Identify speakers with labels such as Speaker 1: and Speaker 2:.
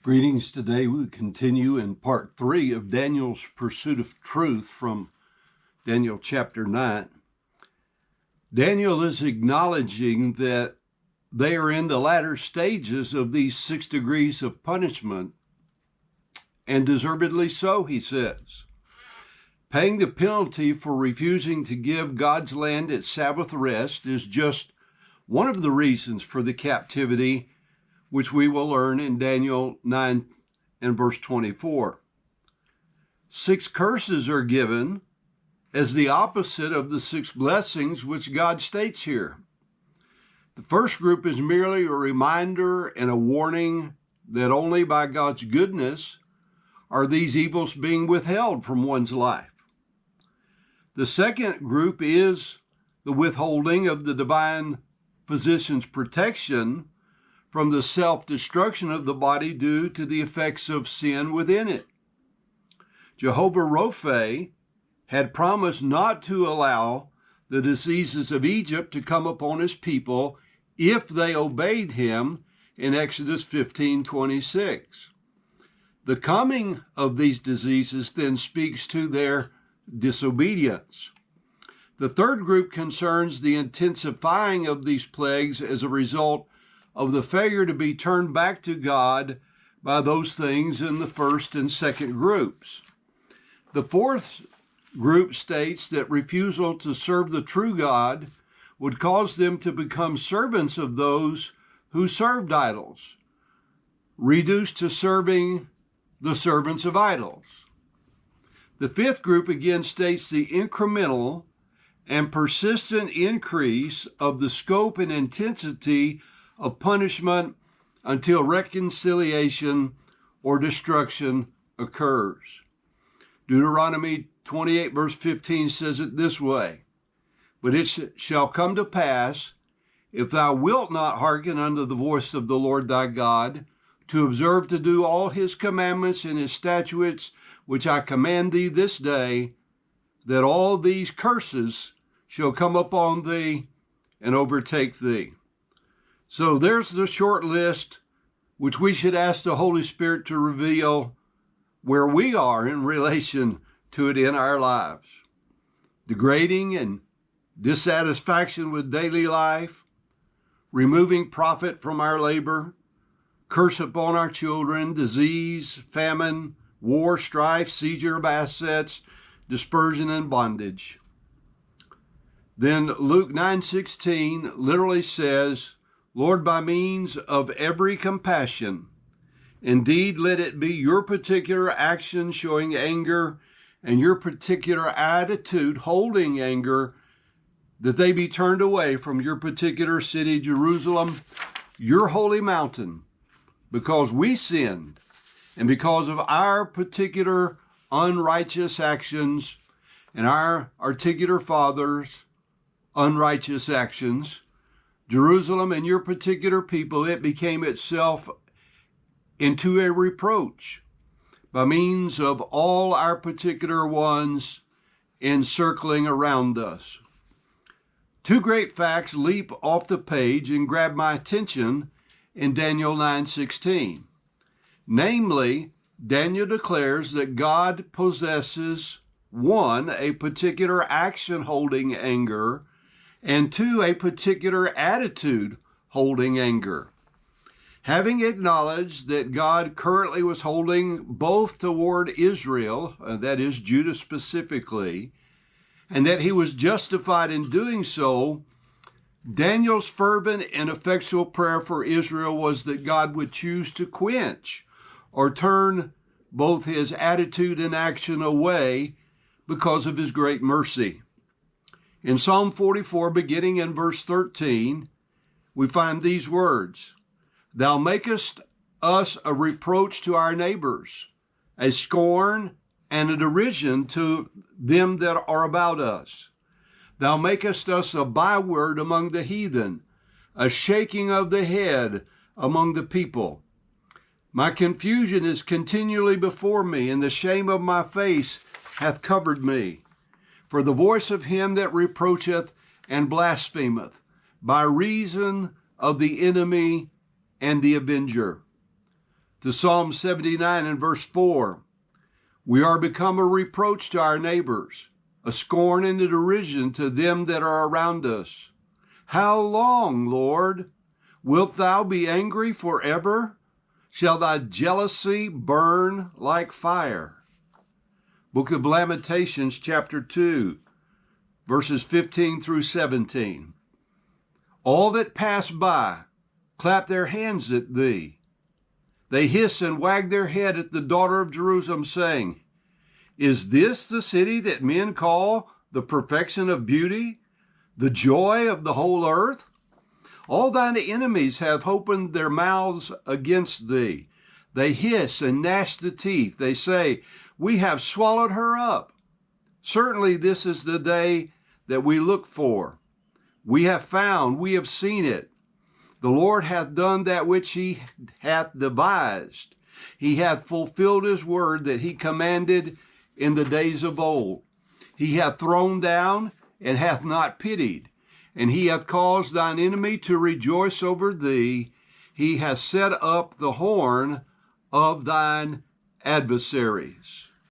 Speaker 1: Greetings. Today we continue in part 3 of Daniel's pursuit of truth from Daniel chapter 9. Daniel is acknowledging that they are in the latter stages of these 6 degrees of punishment, and deservedly so, he says. Paying the penalty for refusing to give God's land its Sabbath rest is just one of the reasons for the captivity, which we will learn in Daniel 9 and verse 24. 6 curses are given as the opposite of the 6 blessings which God states here. The first group is merely a reminder and a warning that only by God's goodness are these evils being withheld from one's life. The second group is the withholding of the divine physician's protection from the self-destruction of the body due to the effects of sin within it. Jehovah Rophe had promised not to allow the diseases of Egypt to come upon his people if they obeyed him in Exodus 15:26. The coming of these diseases then speaks to their disobedience. The third group concerns the intensifying of these plagues as a result of the failure to be turned back to God by those things in the first and second groups. The fourth group states that refusal to serve the true God would cause them to become servants of those who served idols, reduced to serving the servants of idols. The fifth group again states the incremental and persistent increase of the scope and intensity of punishment until reconciliation or destruction occurs. Deuteronomy 28 verse 15 says it this way: "But it shall come to pass, if thou wilt not hearken unto the voice of the Lord thy God, to observe to do all his commandments and his statutes, which I command thee this day, that all these curses shall come upon thee and overtake thee." So there's the short list which we should ask the Holy Spirit to reveal where we are in relation to it in our lives. Degrading and dissatisfaction with daily life, removing profit from our labor, curse upon our children, disease, famine, war, strife, seizure of assets, dispersion, and bondage. Then Luke 9:16 literally says, "Lord, by means of every compassion, indeed let it be your particular action showing anger and your particular attitude holding anger, that they be turned away from your particular city, Jerusalem, your holy mountain, because we sinned and because of our particular unrighteous actions and our particular fathers' unrighteous actions. Jerusalem and your particular people, it became itself into a reproach by means of all our particular ones encircling around us." 2 great facts leap off the page and grab my attention in Daniel 9:16. Namely, Daniel declares that God possesses, 1, a particular action holding anger, and 2, a particular attitude holding anger. Having acknowledged that God currently was holding both toward Israel, that is Judah specifically, and that he was justified in doing so, Daniel's fervent and effectual prayer for Israel was that God would choose to quench or turn both his attitude and action away because of his great mercy. In Psalm 44, beginning in verse 13, we find these words: "Thou makest us a reproach to our neighbors, a scorn and a derision to them that are about us. Thou makest us a byword among the heathen, a shaking of the head among the people. My confusion is continually before me, and the shame of my face hath covered me. For the voice of him that reproacheth and blasphemeth, by reason of the enemy and the avenger." to Psalm 79 and verse 4. We are become a reproach to our neighbors, a scorn and a derision to them that are around us. How long, Lord? Wilt thou be angry forever? Shall thy jealousy burn like fire? Book of Lamentations, chapter 2, verses 15 through 17. All that pass by clap their hands at thee. They hiss and wag their head at the daughter of Jerusalem, saying, Is this the city that men call the perfection of beauty, the joy of the whole earth? All thine enemies have opened their mouths against thee. They hiss and gnash the teeth. They say, We have swallowed her up. Certainly this is the day that we look for. We have found, we have seen it. The Lord hath done that which he hath devised. He hath fulfilled his word that he commanded in the days of old. He hath thrown down and hath not pitied. And he hath caused thine enemy to rejoice over thee. He hath set up the horn of thine adversaries.